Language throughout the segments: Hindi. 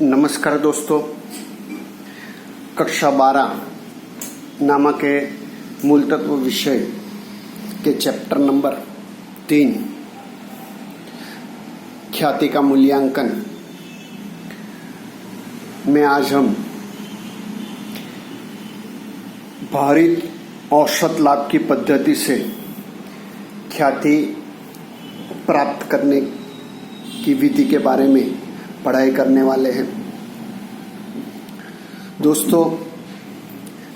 नमस्कार दोस्तों, कक्षा 12 नामक के मूल तत्व विषय के चैप्टर नंबर 3 ख्याति का मूल्यांकन में आज हम भारित औसत लाभ की पद्धति से ख्याति प्राप्त करने की विधि के बारे में पढ़ाई करने वाले हैं। दोस्तों,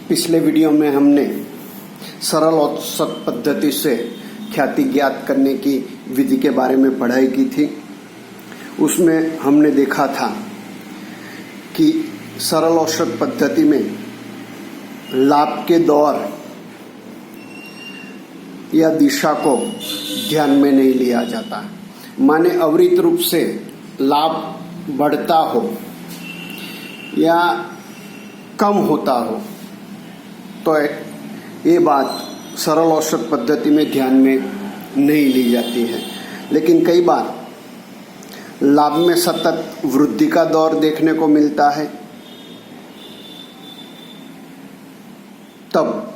पिछले वीडियो में हमने सरल औसत पद्धति से ख्याति ज्ञात करने की विधि के बारे में पढ़ाई की थी। उसमें हमने देखा था कि सरल औसत पद्धति में लाभ के दौर या दिशा को ध्यान में नहीं लिया जाता। माने अविरत रूप से लाभ बढ़ता हो या कम होता हो तो ये बात सरल औसत पद्धति में ध्यान में नहीं ली जाती है। लेकिन कई बार लाभ में सतत वृद्धि का दौर देखने को मिलता है, तब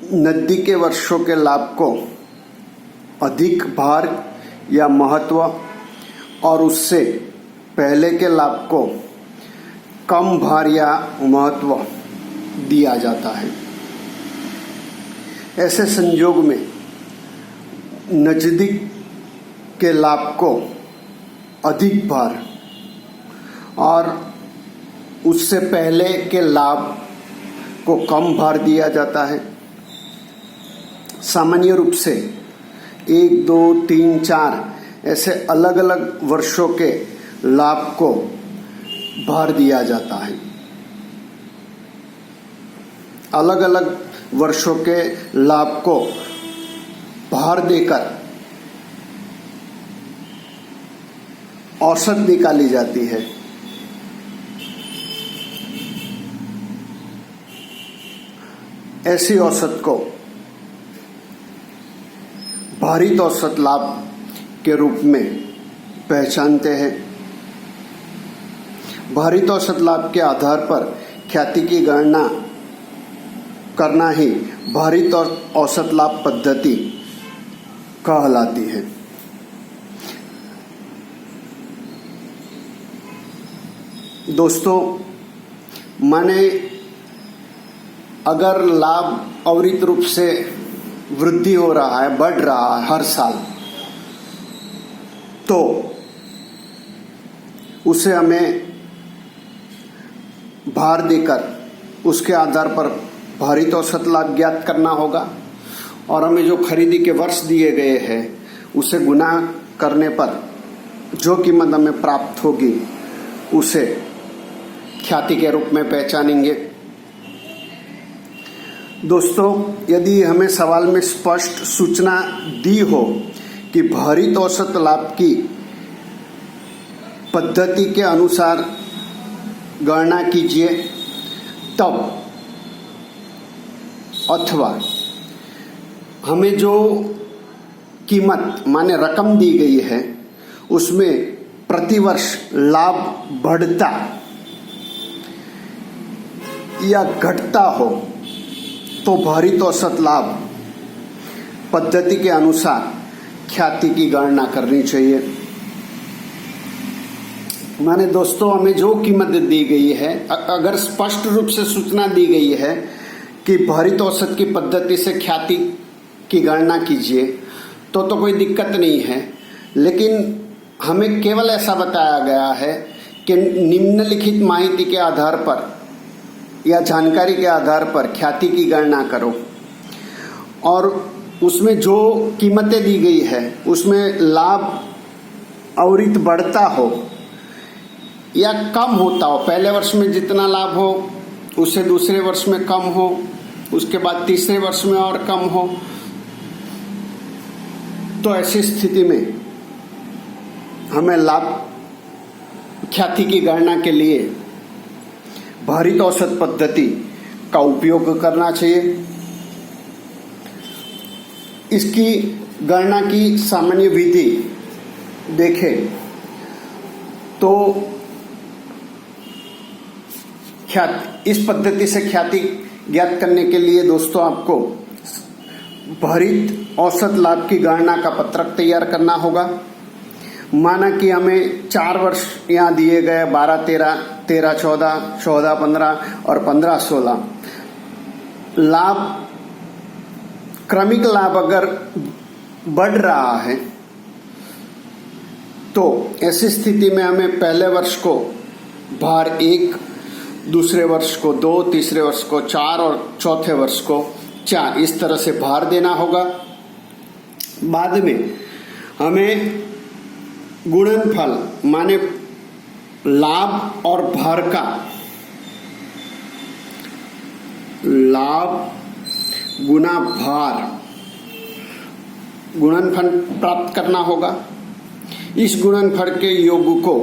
नज़दीक के वर्षों के लाभ को अधिक भार या महत्व और उससे पहले के लाभ को कम भार या महत्व दिया जाता है। ऐसे संयोग में नज़दीक के लाभ को अधिक भार और उससे पहले के लाभ को कम भार दिया जाता है। सामान्य रूप से 1, 2, 3, 4 ऐसे अलग अलग वर्षों के लाभ को भार दिया जाता है। अलग अलग वर्षों के लाभ को भार देकर औसत निकाली जाती है। ऐसी औसत को भारित औसत लाभ के रूप में पहचानते हैं। भारित औसत लाभ के आधार पर ख्याति की गणना करना ही भारित औसत लाभ पद्धति कहलाती है। दोस्तों, माने अगर लाभ अविरत रूप से वृद्धि हो रहा है, बढ़ रहा है हर साल, तो उसे हमें भार देकर उसके आधार पर भारित औसत लाभ ज्ञात करना होगा और हमें जो खरीदी के वर्ष दिए गए हैं उसे गुना करने पर जो कीमत हमें प्राप्त होगी उसे ख्याति के रूप में पहचानेंगे। दोस्तों, यदि हमें सवाल में स्पष्ट सूचना दी हो कि भारित औसत लाभ की पद्धति के अनुसार गणना कीजिए, तब अथवा हमें जो कीमत माने रकम दी गई है उसमें प्रतिवर्ष लाभ बढ़ता या घटता हो तो भारित औसत लाभ पद्धति के अनुसार ख्याति की गणना करनी चाहिए। माने दोस्तों, हमें जो कीमत दी गई है, अगर स्पष्ट रूप से सूचना दी गई है कि भारित औसत की पद्धति से ख्याति की गणना कीजिए तो कोई दिक्कत नहीं है। लेकिन हमें केवल ऐसा बताया गया है कि निम्नलिखित माहिती के आधार पर या जानकारी के आधार पर ख्याति की गणना करो, और उसमें जो कीमतें दी गई है उसमें लाभ अविरत बढ़ता हो या कम होता हो, पहले वर्ष में जितना लाभ हो उससे दूसरे वर्ष में कम हो, उसके बाद तीसरे वर्ष में और कम हो, तो ऐसी स्थिति में हमें लाभ ख्याति की गणना के लिए भारित औसत पद्धति का उपयोग करना चाहिए। इसकी गणना की सामान्य विधि देखें तो ख्याति, इस पद्धति से ख्याति ज्ञात करने के लिए दोस्तों आपको भारित औसत लाभ की गणना का पत्रक तैयार करना होगा। माना कि हमें 4 वर्ष यहाँ दिए गए 12-13, 13-14, 14-15 और 15-16 लाभ, क्रमिक लाभ अगर बढ़ रहा है तो ऐसी स्थिति में हमें पहले वर्ष को भार 1, दूसरे वर्ष को 2, तीसरे वर्ष को 4 और चौथे वर्ष को 4, इस तरह से भार देना होगा। बाद में हमें गुणनफल माने लाभ और भार का, लाभ गुना भार, गुणनफल प्राप्त करना होगा। इस गुणनफल के योग को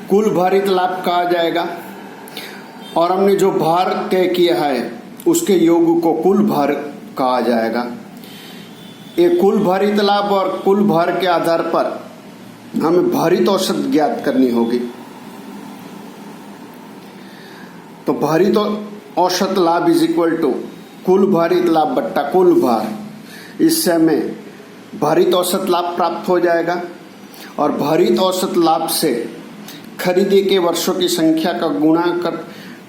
कुल भारित लाभ कहा जाएगा और हमने जो भार तय किया है उसके योग को कुल भार कहा जाएगा। ये कुल भारित लाभ और कुल भार के आधार पर हमें भारित औसत ज्ञात करनी होगी। तो भारित औसत लाभ इज इक्वल टू कुल भारित लाभ बट्टा कुल भार, इससे हमें भारित औसत लाभ प्राप्त हो जाएगा और भारित औसत लाभ से खरीदे के वर्षों की संख्या का गुणा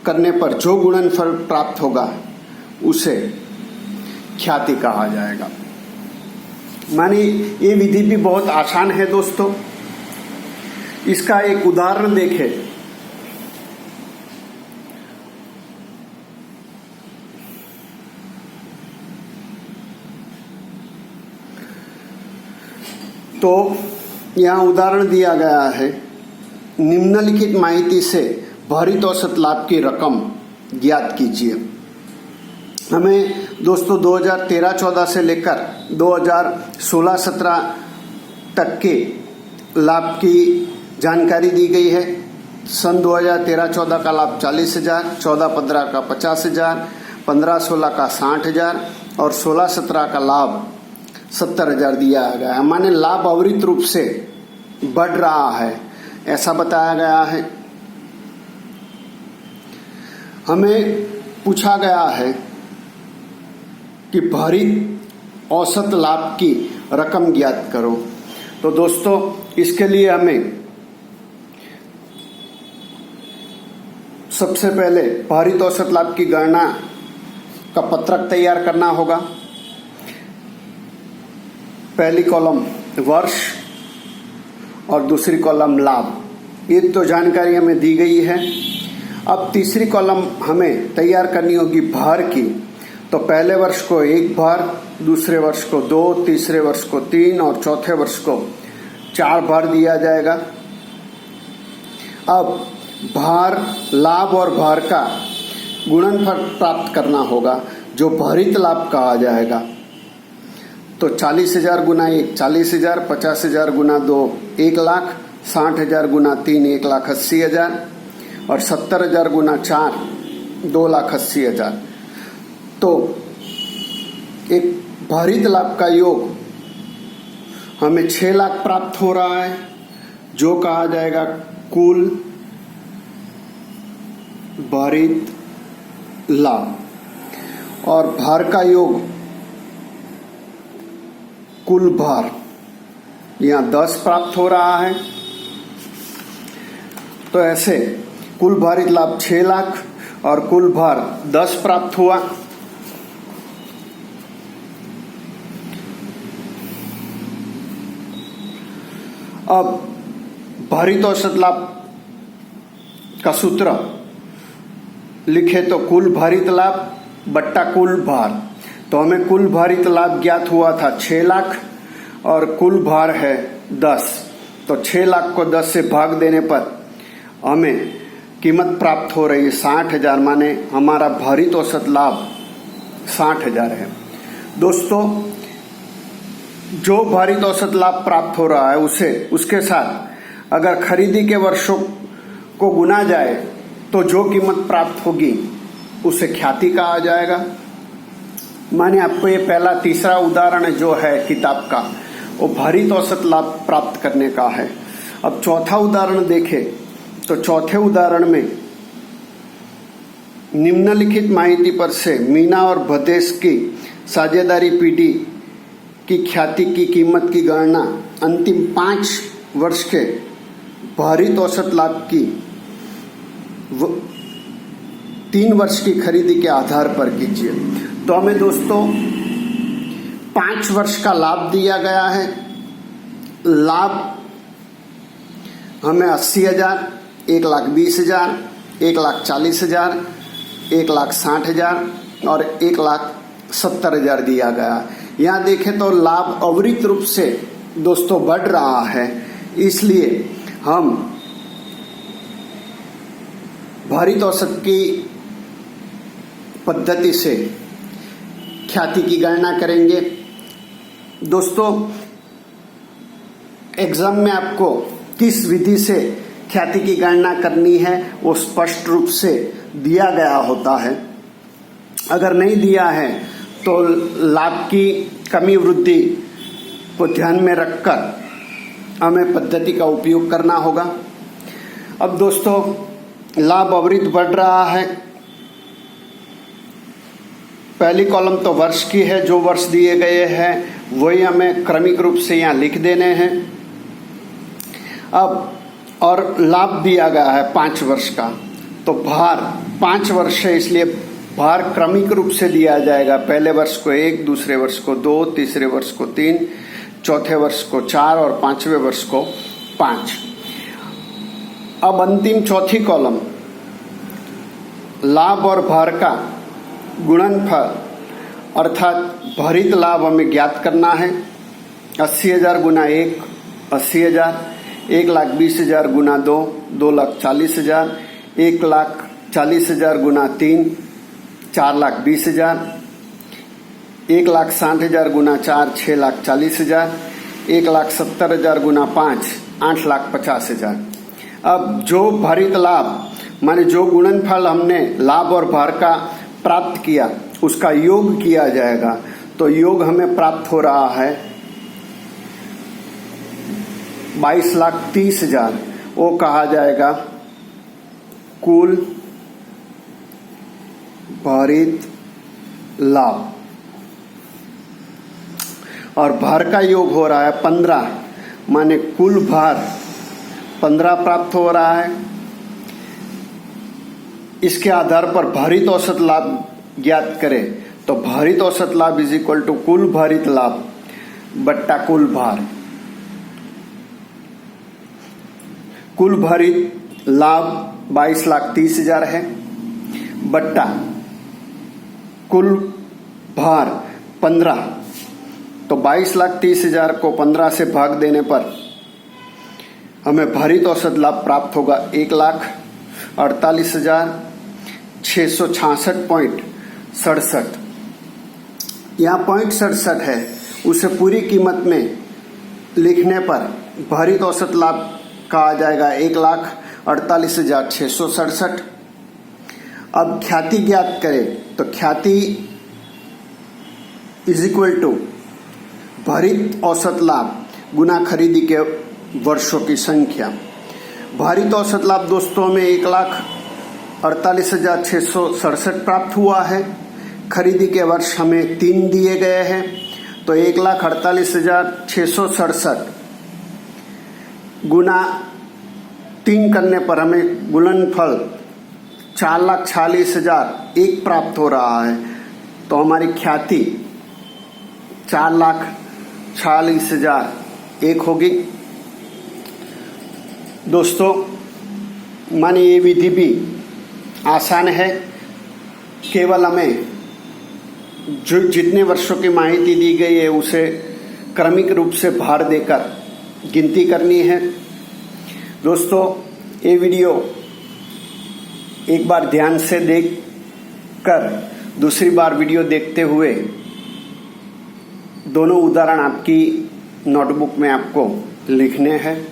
करने पर जो गुणनफल प्राप्त होगा उसे ख्याति कहा जाएगा। माने ये विधि भी बहुत आसान है दोस्तों। इसका एक उदाहरण देखें। तो यहाँ उदाहरण दिया गया है, निम्नलिखित माहिती से भारित औसत लाभ की रकम ज्ञात कीजिए। हमें दोस्तों 2013-14 से लेकर 2016-17 तक के लाभ की जानकारी दी गई है। सन 2013-14 का लाभ 40,000, 14-15 का 50,000, 15-16 का 60,000 और 16-17 का लाभ 70,000 दिया गया है। माने लाभ अविरत रूप से बढ़ रहा है ऐसा बताया गया है। हमें पूछा गया है कि भारित औसत लाभ की रकम ज्ञात करो। तो दोस्तों इसके लिए हमें सबसे पहले भारित औसत लाभ की गणना का पत्रक तैयार करना होगा। पहली कॉलम वर्ष और दूसरी कॉलम लाभ, ये तो जानकारी हमें दी गई है। अब तीसरी कॉलम हमें तैयार करनी होगी भार की। तो पहले वर्ष को 1 भार, दूसरे वर्ष को 2, तीसरे वर्ष को 3 और चौथे वर्ष को 4 भार दिया जाएगा। अब भार, लाभ और भार का गुणनफल प्राप्त करना होगा जो भारित लाभ कहा जाएगा। तो 40,000 गुना 1 40,000, 50,000 गुना 2 1 लाख, 60,000 गुना 3 1,80,000 और 70,000 गुना 4 2,80,000। तो एक भारित लाभ का योग हमें 6 लाख प्राप्त हो रहा है जो कहा जाएगा कुल भारित लाभ। और भार का योग कुल भार यहाँ 10 प्राप्त हो रहा है। तो ऐसे कुल भारित लाभ 6 लाख और कुल भार 10 प्राप्त हुआ। अब भारित औसत लाभ का सूत्र लिखे तो कुल भारित लाभ बट्टा कुल भार। तो हमें कुल भारित लाभ ज्ञात हुआ था 6 लाख और कुल भार है 10। तो 6 लाख को 10 से भाग देने पर हमें कीमत प्राप्त हो रही है 60,000। माने हमारा भारित औसत लाभ 60,000 है। दोस्तों जो भारित औसत लाभ प्राप्त हो रहा है उसे उसके साथ अगर खरीदी के वर्षों को गुना जाए तो जो कीमत प्राप्त होगी उसे ख्याति कहा जाएगा। माने आपको ये पहला तीसरा उदाहरण जो है किताब का वो भारित औसत लाभ प्राप्त करने का है। अब चौथा उदाहरण देखें तो चौथे उदाहरण में निम्नलिखित माहिती पर से मीना और भदेश की साझेदारी पीढ़ी की ख्याति की कीमत की गणना अंतिम 5 वर्ष के भारित औसत लाभ की 3 वर्ष की खरीदी के आधार पर कीजिए। तो हमें दोस्तों 5 वर्ष का लाभ दिया गया है। लाभ हमें 80,000, 1,20,000, 1,40,000, 1,60,000 और 1,70,000 दिया गया। यहाँ देखें तो लाभ अविरत रूप से दोस्तों बढ़ रहा है, इसलिए हम भारित औसत की पद्धति से ख्याति की गणना करेंगे। दोस्तों एग्जाम में आपको किस विधि से ख्याति की गणना करनी है वो स्पष्ट रूप से दिया गया होता है। अगर नहीं दिया है तो लाभ की कमी वृद्धि को ध्यान में रखकर हमें पद्धति का उपयोग करना होगा। अब दोस्तों लाभ अविरत बढ़ रहा है। पहली कॉलम तो वर्ष की है, जो वर्ष दिए गए हैं वही हमें क्रमिक रूप से यहाँ लिख देने हैं। अब और लाभ दिया गया है 5 वर्ष का, तो भार 5 वर्ष है इसलिए भार क्रमिक रूप से दिया जाएगा। पहले वर्ष को 1, दूसरे वर्ष को 2, तीसरे वर्ष को 3, चौथे वर्ष को 4 और 5वें वर्ष को 5। अब अंतिम चौथी कॉलम लाभ और भार का गुणनफल अर्थात भारित लाभ हमें ज्ञात करना है। 80,000 गुना 1 80,000, 1,20,000 गुना 2 2,40,000, 1,40,000 गुना 3 4,20,000, 1,60,000 गुना 4 6,40,000, 1,70,000 गुना 5 8,50,000। अब जो भारित लाभ माने जो गुणनफल हमने लाभ और भार का प्राप्त किया उसका योग किया जाएगा। तो योग हमें प्राप्त हो रहा है 22,30,000। वो कहा जाएगा कुल भारित लाभ। और भार का योग हो रहा है 15, माने कुल भार 15 प्राप्त हो रहा है। इसके आधार पर भारित औसत लाभ ज्ञात करें तो भारित औसत लाभ इज इक्वल टू कुल भारित लाभ बट्टा कुल भार। कुल भारित लाभ 22,30,000 है बट्टा कुल भार 15। तो 22,30,000 को 15 से भाग देने पर हमें भारित औसत लाभ प्राप्त होगा 1,48,666.67। यहाँ 0.67 है, उसे पूरी कीमत में लिखने पर भारित औसत लाभ का आ जाएगा 1,48,667। अब ख्याति ज्ञात करें तो ख्याति इज इक्वल टू भारित औसत लाभ गुना खरीदी के वर्षों की संख्या। भारित औसत लाभ दोस्तों में 1,48,667 प्राप्त हुआ है। खरीदी के वर्ष हमें 3 दिए गए हैं, तो 1,48,667 गुना 3 करने पर हमें गुणनफल 4,46,001 प्राप्त हो रहा है। तो हमारी ख्याति 4,46,001 होगी। दोस्तों माने ये विधि भी आसान है, केवल हमें जो जितने वर्षों की माहिती दी गई है उसे क्रमिक रूप से भार देकर गिनती करनी है। दोस्तों ये वीडियो एक बार ध्यान से देख कर दूसरी बार वीडियो देखते हुए दोनों उदाहरण आपकी नोटबुक में आपको लिखने हैं।